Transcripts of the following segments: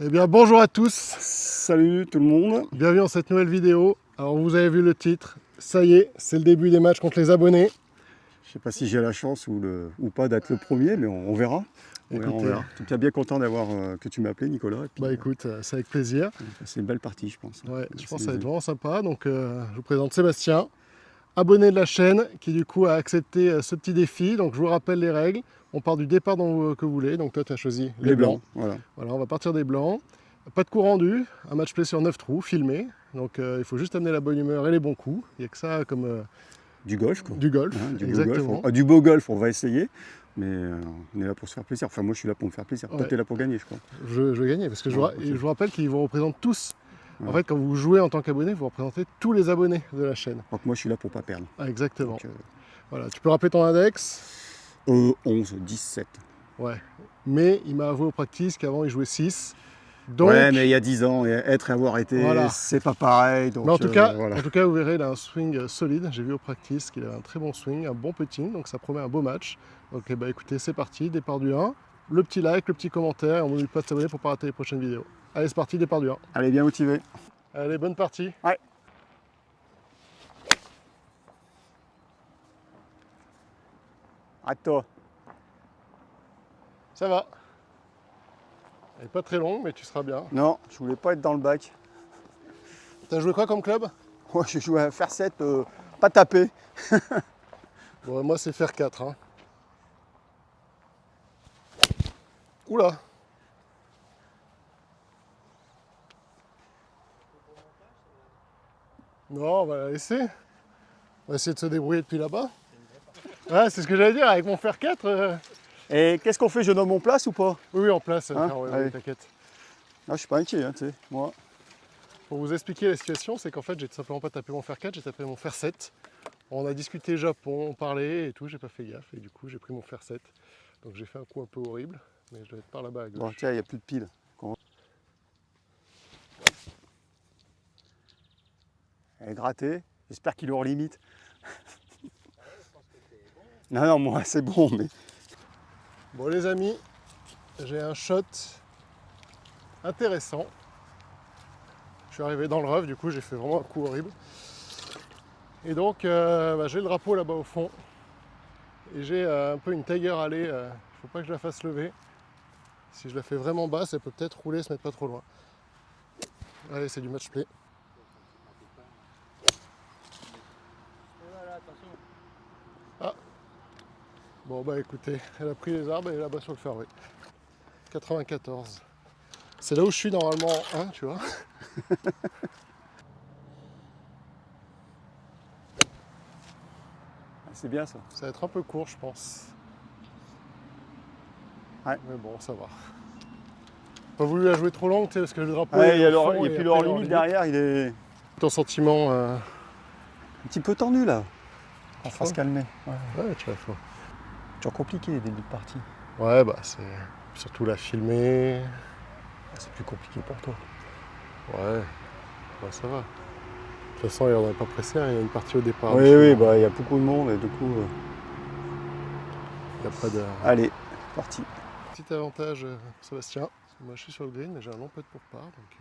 Eh bien bonjour à tous, Salut tout le monde. bienvenue dans cette nouvelle vidéo. Alors vous avez vu le titre, ça y est, c'est le début des matchs contre les abonnés. Je sais pas si j'ai la chance ou pas d'être le premier, mais on verra. On Écoutez, verra. En tout cas, bien content d'avoir que tu m'as appelé, Nicolas. Et puis, bah écoute, c'est avec plaisir. c'est une belle partie, je pense. Ouais, je pense que ça va C'est- être vraiment sympa. Donc je vous présente Sébastien, abonné de la chaîne, qui du coup a accepté ce petit défi. Donc je vous rappelle les règles. On part du départ que vous voulez. Donc toi tu as choisi les blancs. Voilà. Voilà, on va partir des blancs. Pas de coup rendu, un match play sur 9 trous, filmé. Donc il faut juste amener la bonne humeur et les bons coups. Il n'y a que ça comme Du golf, quoi. du golf, Hein, du beau golf. exactement. Du beau golf, on va essayer. Mais on est là pour se faire plaisir. Enfin, moi, je suis là pour me faire plaisir. Toi, Ouais. tu es là pour gagner, je crois. Je vais gagner parce que Ouais, ok. je vous rappelle qu'ils vous représentent tous. En Ouais. fait, quand vous jouez en tant qu'abonné, vous représentez tous les abonnés de la chaîne. Donc, moi, je suis là pour pas perdre. Ah, exactement. Donc, Voilà, tu peux rappeler ton index. 11, 17. Ouais. Mais il m'a avoué au practice qu'avant il jouait 6. Donc, Ouais, mais il y a 10 ans, et être et avoir été, Voilà. c'est pas pareil. Donc, mais en tout cas, voilà. vous verrez, il a un swing solide. J'ai vu au practice qu'il avait un très bon swing, un bon putting, donc ça promet un beau match. Donc, eh ben, écoutez, c'est parti, départ du 1. Le petit like, le petit commentaire, et on n'oublie pas de s'abonner pour ne pas rater les prochaines vidéos. Allez, c'est parti, départ du 1. Allez, bien motivé. Allez, bonne partie. Ouais. Arrête-toi. Ça va. Elle est pas très longue, mais tu seras bien. Non, je voulais pas être dans le bac. T'as joué quoi comme club? Moi, j'ai joué à faire 7, pas taper. Bon, moi, c'est faire 4. Hein. Oula! Non, on va la laisser. On va essayer de se débrouiller depuis là-bas. Ouais, c'est ce que j'allais dire, avec mon fer 4. Et qu'est-ce qu'on fait? Je nomme mon place ou pas? Oui, en place, Hein, frère, ouais, allez. t'inquiète. Non, je suis pas inquiet, hein, tu sais. Moi, Pour vous expliquer la situation, c'est qu'en fait, j'ai tout simplement pas tapé mon fer 4, j'ai tapé mon fer 7. On a discuté Japon, on parlait et tout, j'ai pas fait gaffe, et du coup, j'ai pris mon fer 7. Donc j'ai fait un coup un peu horrible, mais je dois être par là-bas à gauche. bon, tiens, il n'y a plus de piles. Elle est grattée. J'espère qu'il est hors limite. Non, non, moi, c'est bon, mais. Bon, les amis, j'ai un shot intéressant. Je suis arrivé dans le rough, du coup, j'ai fait vraiment un coup horrible. Et donc, j'ai le drapeau là-bas au fond. Et j'ai un peu une Tiger Alley. Il faut pas que je la fasse lever. Si je la fais vraiment basse, elle peut peut-être rouler, se mettre pas trop loin. Allez, c'est du match play. Ah. Bon, bah écoutez, elle a pris les arbres, elle est là-bas sur le fairway. 94. C'est là où je suis normalement en 1, tu vois. C'est bien ça. Ça va être un peu court, je pense. Ouais. Mais bon, ça va. Pas voulu la jouer trop longue, tu sais, parce que le drapeau Ouais, il y est a au fond, et et puis après, le hors il est limite derrière, il est Ton sentiment, un petit peu tendu là. On va se crois calmer. ouais, tu vois, faut. Toujours compliqué les débuts de partie. Ouais, bah c'est surtout la filmer. C'est plus compliqué pour toi. Ouais, bah ça va. De toute façon, on n'est pas pressé, hein, il y a une partie au départ. Oui, oui, bah il y a beaucoup de monde et du coup. Il n'y a pas de. Allez, parti. Petit avantage, Sébastien. Moi, je suis sur le green, mais j'ai un long putt pour part. Donc,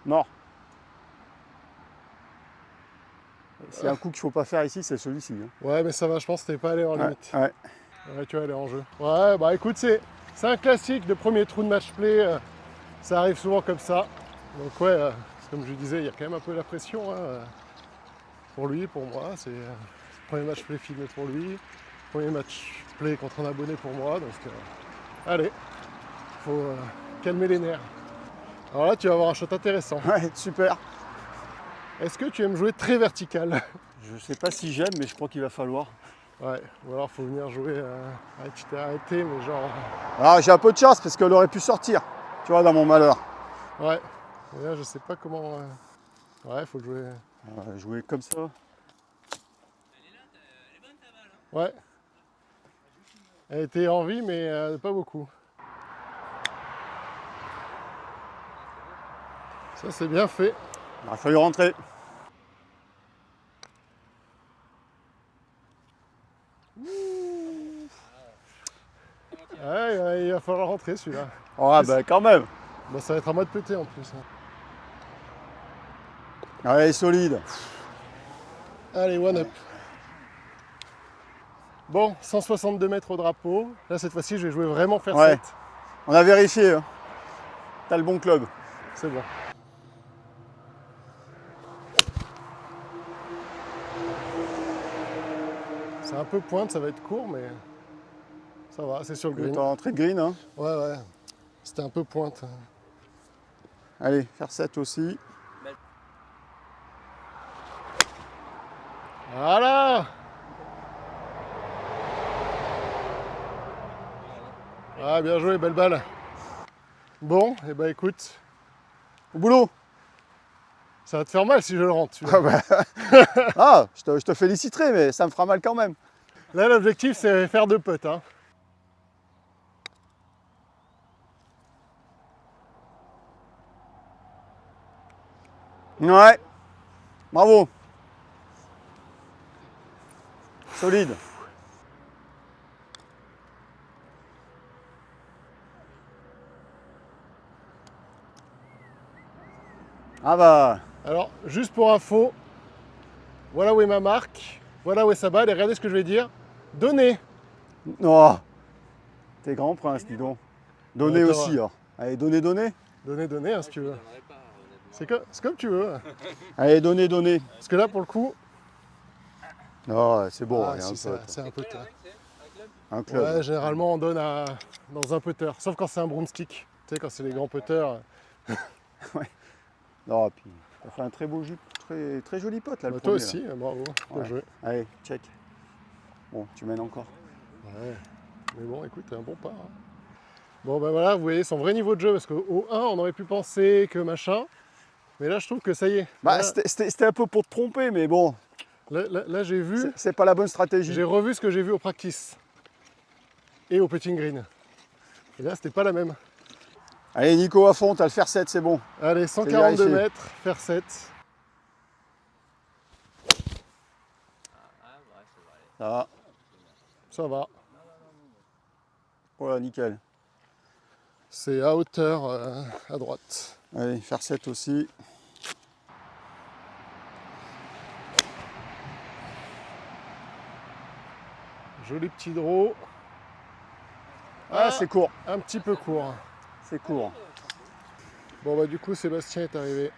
Mort. C'est un coup qu'il ne faut pas faire ici, c'est celui-ci. Hein. Ouais, mais ça va, je pense que t'es pas allé en limite. Ouais. Ouais, tu vas aller en jeu. Ouais, bah écoute, c'est un classique de premier trou de match play. Ça arrive souvent comme ça. Donc, ouais, comme je disais, il y a quand même un peu la pression. Hein, pour lui, pour moi. C'est le premier match play filmé pour lui. Premier match play contre un abonné pour moi. Donc, allez, faut calmer les nerfs. Alors là, tu vas avoir un shot intéressant. Ouais, super. Est-ce que tu aimes jouer très vertical? Je sais pas si j'aime, mais je crois qu'il va falloir. Ouais, ou alors faut venir jouer. Tu t'es arrêté, mais genre. Ah, j'ai un peu de chance parce qu'elle aurait pu sortir, tu vois, dans mon malheur. Ouais. Et là, je sais pas comment. Ouais, faut jouer. Jouer comme ça. Ouais. Elle était en vie, mais pas beaucoup. Ça, c'est bien fait. Il a fallu rentrer. Ouais, il va falloir rentrer celui-là. Oh, bah quand même. Bon, ça va être à moi de péter en plus. Allez, solide. Allez, one up. Bon, 162 mètres au drapeau. Là, cette fois-ci, je vais jouer vraiment faire Ouais. 7. On a vérifié. Hein. T'as le bon club. C'est bon. C'est un peu pointe, ça va être court, mais ça va, c'est sur le green. T'es en entrée de green. Hein. Ouais. C'était un peu pointe. Allez, faire 7 aussi. Voilà. Ah, bien joué, belle balle. Bon, et bah écoute, Au boulot. ça va te faire mal si je le rentre. Ah, bah. Ah, je te féliciterai, mais ça me fera mal quand même. Là, l'objectif, c'est faire 2 putts. Hein. Ouais. Bravo. Solide. Ah bah. Alors, juste pour info, voilà où est ma marque, voilà où est sa balle, et regardez ce que je vais dire. Donnez. Oh. T'es grand prince, dis donc. Donnez Attends, aussi, alors. Allez, donnez. Donnez, hein, si tu veux. C'est comme tu veux. Allez, donnez. Parce que là, pour le coup, Oh, c'est bon, ah, il y a si, un pote. c'est un putter. Un club. Ouais, généralement, on donne dans un putter. Sauf quand c'est un broomstick. Tu sais, quand c'est les grands putters. Non, puis t'as fait un très beau jus, très joli pote là, le Bah, toi premier, aussi, bravo. Bien Ouais. joué. Allez, check. Bon, tu mènes encore. Ouais. Mais bon, écoute, un bon pas. Hein. Bon, ben voilà, vous voyez son vrai niveau de jeu. Parce qu'au 1, on aurait pu penser que machin. Mais là, je trouve que ça y est. Bah, Là, c'était un peu pour te tromper, mais bon, là, j'ai vu. c'est pas la bonne stratégie. J'ai revu ce que j'ai vu au practice. Et au putting green. Et là, c'était pas la même. Allez, Nico, à fond, t'as le faire 7, c'est bon. Allez, 142 vérifié. mètres, faire 7. Ça va. Ça va. Voilà, nickel. C'est à hauteur à droite. Allez, faire 7 aussi. Joli petit draw. Ah, c'est court. Un petit peu court. C'est court. Bon bah du coup Sébastien est arrivé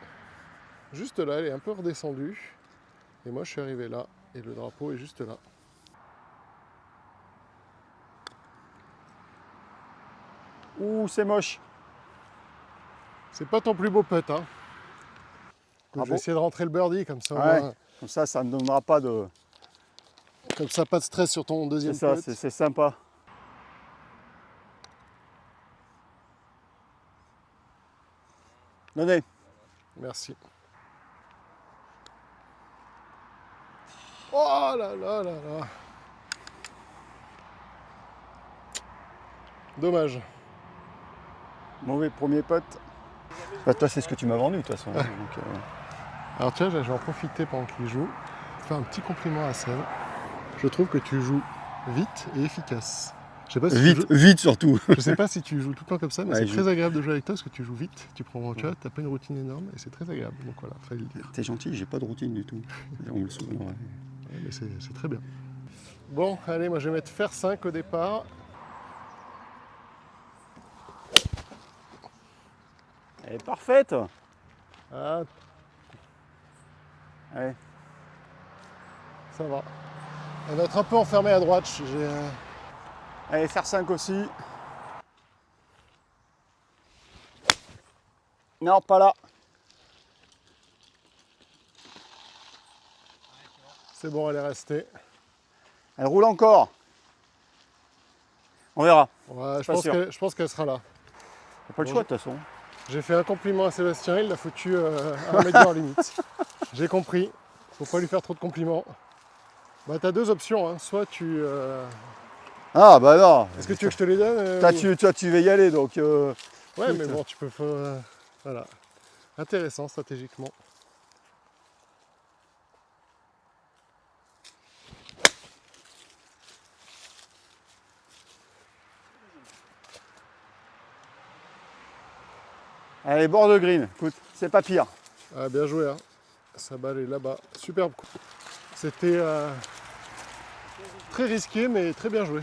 juste là, il est un peu redescendu. Et moi je suis arrivé là et le drapeau est juste là. Ouh, c'est moche. C'est pas ton plus beau putt hein. Je Bravo. vais essayer de rentrer le birdie comme ça au Ouais, moins. comme ça ne donnera pas de... Comme ça pas de stress sur ton C'est deuxième ça, putt. c'est sympa. Donnez. Merci. Oh là là là là. Dommage. Mauvais premier pote. Bah, toi, c'est ce que tu m'as vendu, de toute façon. Ouais. Donc, Alors tiens, je vais en profiter pendant qu'il joue. Faire un petit compliment à Seb. Je trouve que tu joues vite et efficace. Je sais pas si tu joues... vite surtout. Je sais pas si tu joues tout le temps comme ça, mais Ouais, c'est je très agréable de jouer avec toi parce que tu joues vite. Tu prends, tu vois, t'as pas une routine énorme et c'est très agréable. Donc voilà, fallait le dire. T'es gentil, j'ai pas de routine du tout. On me le souvient. Ouais. Ouais, mais c'est très bien. Bon, allez, moi je vais mettre faire 5 au départ. Elle est parfaite. Ah, Allez. ça va. Elle va être un peu enfermée à droite. Allez, faire 5 aussi. Non, pas là. C'est bon, elle est restée. Elle roule encore. On verra. Ouais, Pas sûr. je pense qu'elle sera là. T'as pas le Bon, choix de toute façon. J'ai fait un compliment à Sébastien, il l'a foutu à 1 mètre de leur limite. J'ai compris, faut pas lui faire trop de compliments. Bah t'as deux options, hein. Soit tu... Ah bah non. Est-ce que tu veux que je te les donne Toi, tu vas y aller donc. Ouais écoute. mais bon tu peux... voilà. Intéressant stratégiquement. Allez, bord de green. Écoute, c'est pas pire. Ah, bien joué, hein. Sa balle est là-bas. Superbe coup. C'était très risqué, mais très bien joué.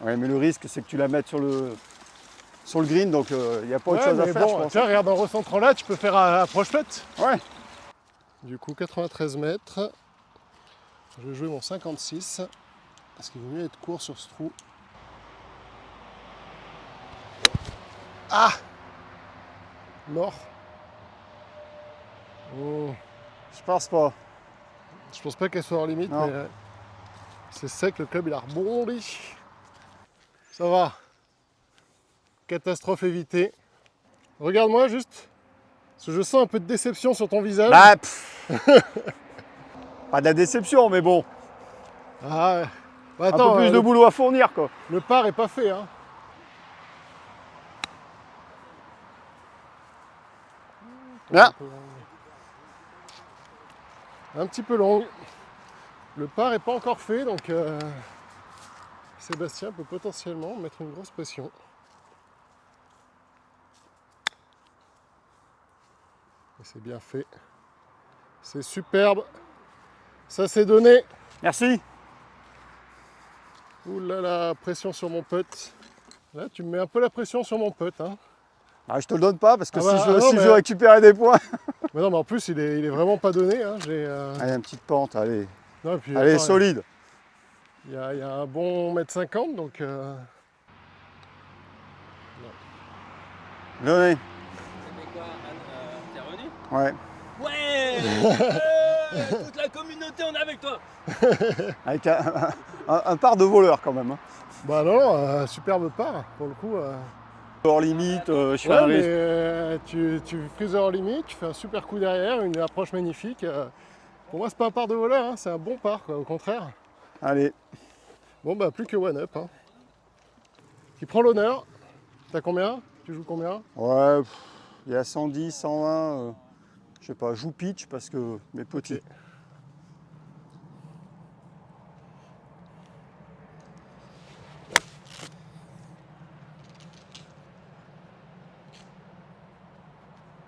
Ouais, mais le risque, c'est que tu la mettes sur le green, donc il n'y a pas autre Ouais, chose à mais faire, je bon, pense. tiens, regarde, en recentrant là, tu peux faire approche faite. Ouais. Du coup, 93 mètres. Je vais jouer mon 56. Parce qu'il vaut mieux être court sur ce trou. Ah! Mort. Oh. Je pense pas. Je pense pas qu'elle soit en limite, Non. mais c'est sec, le club il a rebondi. Ça va. Catastrophe évitée. Regarde-moi juste. Parce que je sens un peu de déception sur ton visage. Bah, pas de la déception, mais bon. Ah, bah, Un attends, peu plus de boulot à fournir, quoi. le par est pas fait, hein. Ah. Un petit peu long. Le par est pas encore fait, donc Sébastien peut potentiellement mettre une grosse pression. Et c'est bien fait. C'est superbe. Ça s'est donné. Merci. Ouh là là, pression sur mon putt. Là, tu me mets un peu la pression sur mon putt, hein. Ah, je te le donne pas, parce que Ah bah, si ah non, je mais- veux récupérer des points. Mais non, mais en plus, il est vraiment pas donné, hein. Allez, une petite pente, allez. Non, et puis, Allez, attends, solide. il y a un bon 1m50, donc... Donnez. C'était quoi, Anne? T'es revenu? Ouais. Ouais. Toute la communauté, on est avec toi. Avec un par de voleur, quand même. Hein. Bah non, superbe part, pour le coup. Hors limite, je fais Ouais, un mais risque. tu frises hors limite, tu fais un super coup derrière, une approche magnifique. Pour moi, c'est pas un par de voleur, hein, c'est un bon par, quoi, au contraire. Allez. Bon, bah, plus que one-up. Hein. Qui prend l'honneur. T'as combien? Tu joues combien? Ouais, il y a 110, 120. Je sais pas, joue pitch parce que mes petits. Ok.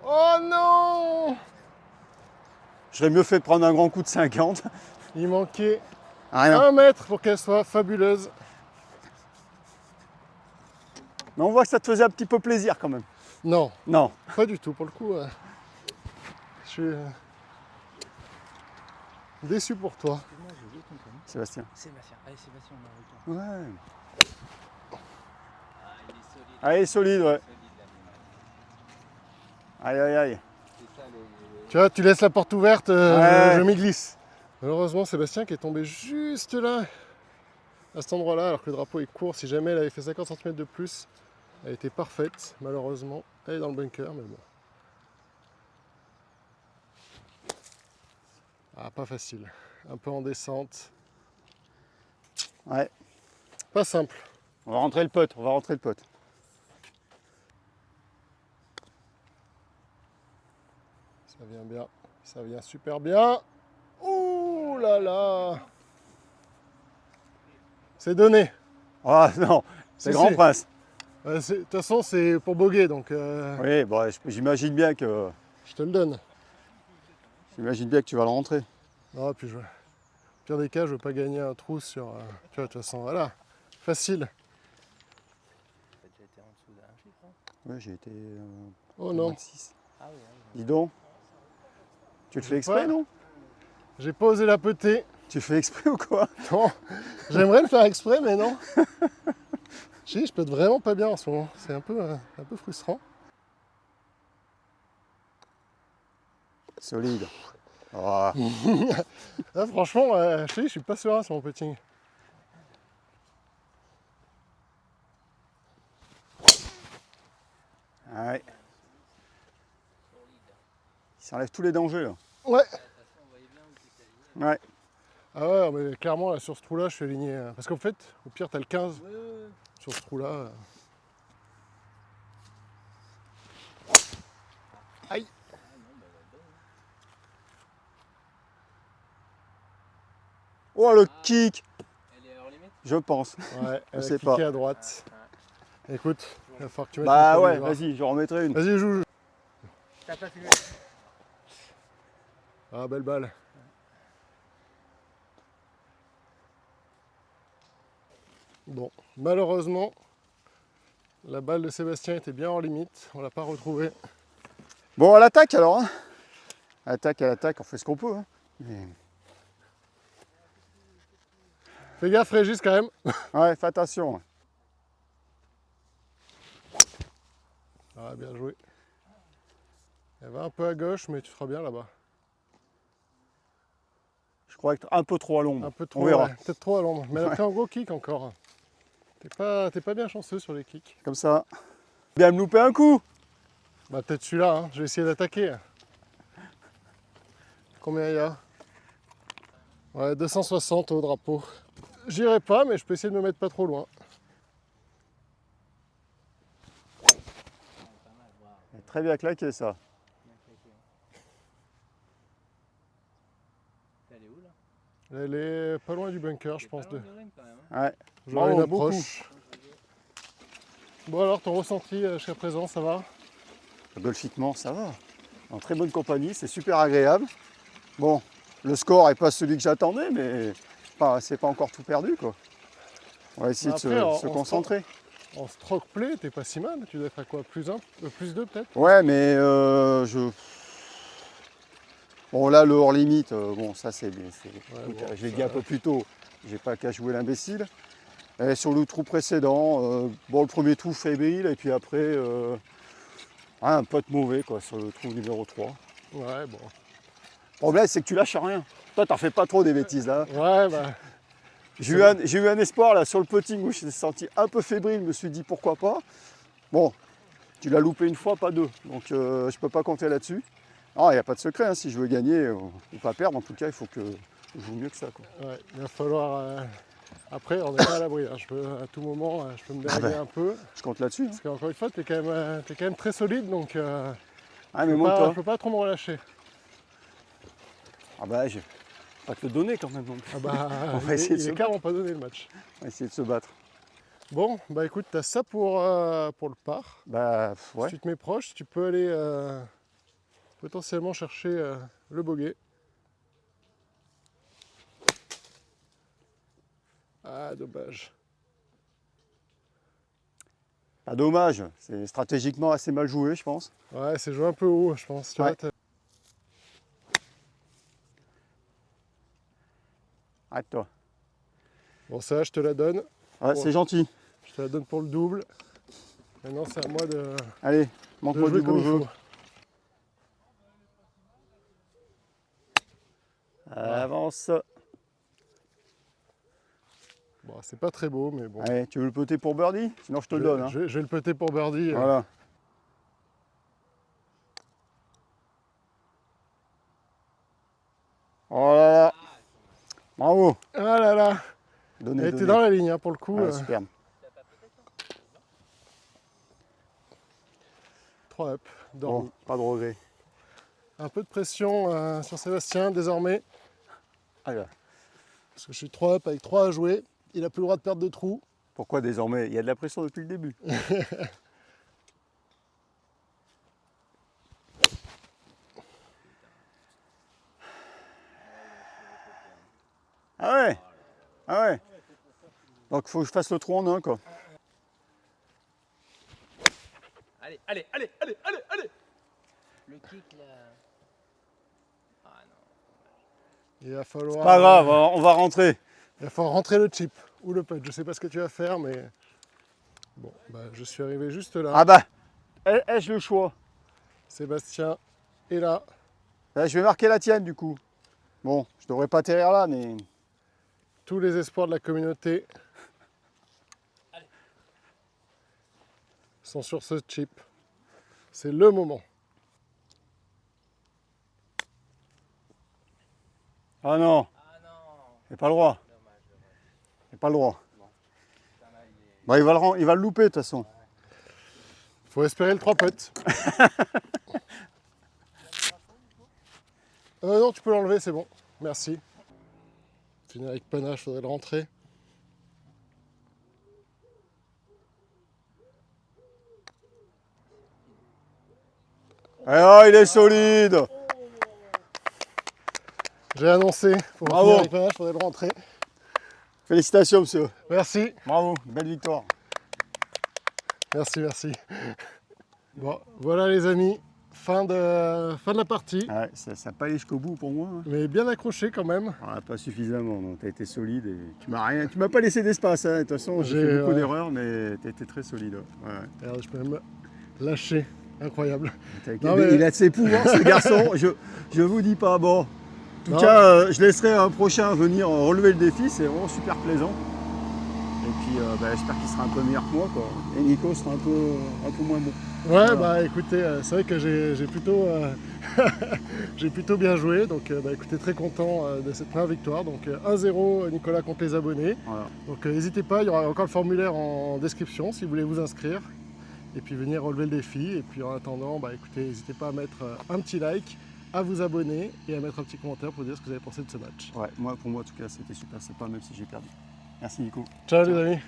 Oh non! J'aurais mieux fait de prendre un grand coup de 50. Il manquait Rien. 1 mètre pour qu'elle soit fabuleuse. Mais on voit que ça te faisait un petit peu plaisir quand même. Non, Non. pas du tout, pour le coup. Je suis déçu pour toi. Excuse-moi, j'ai oublié ton prénom. Sébastien. Sébastien. Allez, Sébastien, on est avec toi. Ouais. Ah, il est solide. Allez, solide, ouais. Solide, l'animal. Aïe, aïe, aïe. C'est ça, Tu vois, tu laisses la porte ouverte, Ouais. je m'y glisse. Malheureusement, Sébastien qui est tombé juste là, à cet endroit-là, alors que le drapeau est court. Si jamais elle avait fait 50 cm de plus, elle était parfaite. Malheureusement, elle est dans le bunker, mais bon. Ah, pas facile. Un peu en descente. Ouais. Pas simple. On va rentrer le pote, on va rentrer le pote. Ça vient bien. Ça vient super bien. Ouh là là. C'est donné. Ah non, c'est Si, Grand si. Prince. De toute façon, c'est pour boguer, donc Oui, bon, j'imagine bien que je te le donne. tu vas le rentrer. Non, puis au pire des cas, je veux pas gagner un trou sur. Tu vois, de toute façon, voilà. Facile. T'as déjà été en dessous d'un chiffre, hein? Oui, j'ai été Oh non. 6. Ah oui, ah oui. Dis donc. Tu le fais exprès, Ouais. non? J'ai pas osé la peter. Tu le fais exprès ou quoi? Non. J'aimerais le faire exprès, mais non. Je peux être vraiment pas bien en ce moment. C'est un peu frustrant. Solide. Ah, Là, franchement, je suis pas serein sur mon putting. ouais. Il s'enlève tous les dangers là. Ouais. On voyait bien où t'étais aligné. Ouais. Ah ouais, mais clairement, là, sur ce trou-là, je suis aligné. Parce qu'en fait, au pire, t'as le 15 Ouais, ouais, ouais. sur ce trou-là. Aïe. Oh le kick, Elle est hors limite? je pense. Ouais, elle a sais cliqué pas. à droite. Écoute, il va falloir que tu mettes Bah une ouais, première. vas-y, je remettrai une. Vas-y, joue. T'as pas filmé? Ah, belle balle. Bon, malheureusement, la balle de Sébastien était bien hors limite. On l'a pas retrouvée. Bon, à l'attaque alors. Hein. À l'attaque, on fait ce qu'on peut. Hein. Mais... Fais gaffe, Régis, quand même. Ouais, fais attention. Hein. Ah, bien joué. Elle va un peu à gauche, mais tu feras bien là-bas. Je crois que un peu trop à l'ombre. Un peu On trop, verra. ouais, peut-être trop à l'ombre. Mais elle a pris un gros kick encore. T'es pas bien chanceux sur les kicks. Comme ça. Bien me louper un coup. Bah peut-être celui-là, hein. Je vais essayer d'attaquer. Combien il y a? Ouais, 260 au drapeau. J'irai pas, mais je peux essayer de me mettre pas trop loin. Très bien claqué ça. Elle est où là? Elle est pas loin du bunker, je pense. Pas loin du green, quand même, hein. Ouais. J'aurai une Bravo, beaucoup. approche. Bon alors, ton ressenti jusqu'à présent, ça va? Golfiquement, ça va. En très bonne compagnie, c'est super agréable. Bon, le score n'est pas celui que j'attendais, mais c'est pas encore tout perdu, quoi. On va essayer Après, de se concentrer. En stroke play, t'es pas si mal. Tu dois être à quoi? Plus 1, plus 2 peut-être? Ouais, mais bon, là, le hors limite, bon, ça c'est. Ouais, Écoute, bon, je l'ai ça- dit un peu plus tôt, j'ai pas qu'à jouer l'imbécile. Et sur le trou précédent, bon, le premier trou fébrile, et puis après, un pote mauvais, quoi, sur le trou numéro 3. Ouais, bon. Le problème, c'est que tu lâches rien. Toi, t'en fais pas trop des bêtises, là. Ouais, bah. J'ai eu un espoir là sur le putting où je me suis senti un peu fébrile, je me suis dit pourquoi pas. Bon, tu l'as loupé une fois, pas deux, donc je peux pas compter là-dessus. Non, il n'y a pas de secret, hein. Si je veux gagner ou pas perdre, en tout cas, il faut que je joue mieux que ça, quoi. Ouais, il va falloir. Après, on n'est pas à l'abri. Hein. À tout moment, je peux me dérégler un peu. Je compte là-dessus. Hein. Parce qu'encore une fois, t'es quand même très solide, donc Ah, je mais ne monte-toi. peux pas trop me relâcher. Ah bah, je vais pas te le donner quand même. Donc. Ah bah, On va essayer de il se est battre. carrément pas donné le match. On va essayer de se battre. Bon, bah écoute, t'as ça pour le par. Bah, ouais. Si tu te mets proche, tu peux aller potentiellement chercher le bogey. Ah, dommage. Pas dommage, c'est stratégiquement assez mal joué, je pense. Ouais, c'est joué un peu haut, je pense. Tu Ouais. vois, Arrête-toi. bon, ça, je te la donne. Ouais, c'est gentil. Je te la donne pour le double. Maintenant, c'est à moi de Allez, montre-moi jouer du beau comme il jeu. faut. Avance. Bon, c'est pas très beau, mais bon. Allez, tu veux le poter pour birdie? Sinon, je te le donne. Hein. Je vais le péter pour birdie. Voilà. Oh là là. Bravo. Ah là là. Donnez, Elle était donnez. dans la ligne, hein, pour le coup. Ah, superbe. 3 up, Bon, dormi. pas de regret. Un peu de pression sur Sébastien désormais. Alors, Parce que je suis 3 up avec 3 à jouer. Il a plus le droit de perdre de trous. pourquoi désormais? Il y a de la pression depuis le début. Ah ouais? Ah ouais? Donc faut que je fasse le trou en un, quoi. Allez, allez, allez, allez, allez, allez. Le kick là. Ah non. Il va falloir, Pas grave, on va rentrer. il va falloir rentrer le chip ou le putt. Je sais pas ce que tu vas faire, mais bon, bah, je suis arrivé juste là. Ah bah, ai-je le choix? Sébastien est là. Là, je vais marquer la tienne, du coup. Bon, je devrais pas atterrir là, mais... Tous les espoirs de la communauté sont sur ce chip. C'est le moment. Ah non, Ah non. j'ai pas le droit. Dommage, dommage. J'ai pas le droit. Putain, là, il est... Bah, il va le louper, de toute façon. Faut espérer le 3 putts. Non, tu peux l'enlever, c'est bon. Merci. Finir avec panache, faudrait le rentrer. Ah, il est solide. J'ai annoncé, faut Bravo. finir avec ma nage, faudrait le rentrer. Félicitations, monsieur. Merci, Bravo, belle victoire. merci. Bon, voilà les amis, fin de la partie. Ouais, ça n'a pas allé jusqu'au bout pour moi. Hein. Mais bien accroché quand même. Ah, pas suffisamment, tu as été solide et tu m'as pas laissé d'espace. Hein. De toute façon, j'ai fait beaucoup ouais. d'erreurs, mais tu as été très solide. Ouais. Regarde, je peux même lâcher, incroyable. Non, mais... Il a de ses pouvoirs, ce garçon, je vous dis pas. Bon, en tout Non. cas, je laisserai un prochain venir relever le défi, c'est vraiment super plaisant. Et puis, j'espère qu'il sera un peu meilleur que moi, quoi. Et Nico sera un peu moins bon. Ouais, Voilà. bah écoutez, c'est vrai que j'ai plutôt, j'ai plutôt bien joué, donc écoutez, très content de cette première victoire. Donc 1-0 Nicolas contre les abonnés. Voilà. Donc n'hésitez pas, il y aura encore le formulaire en description si vous voulez vous inscrire et puis venir relever le défi. Et puis en attendant, écoutez, n'hésitez pas à mettre un petit like, à vous abonner et à mettre un petit commentaire pour dire ce que vous avez pensé de ce match. Ouais, pour moi en tout cas c'était super sympa même si j'ai perdu. Merci Nico. Ciao les amis.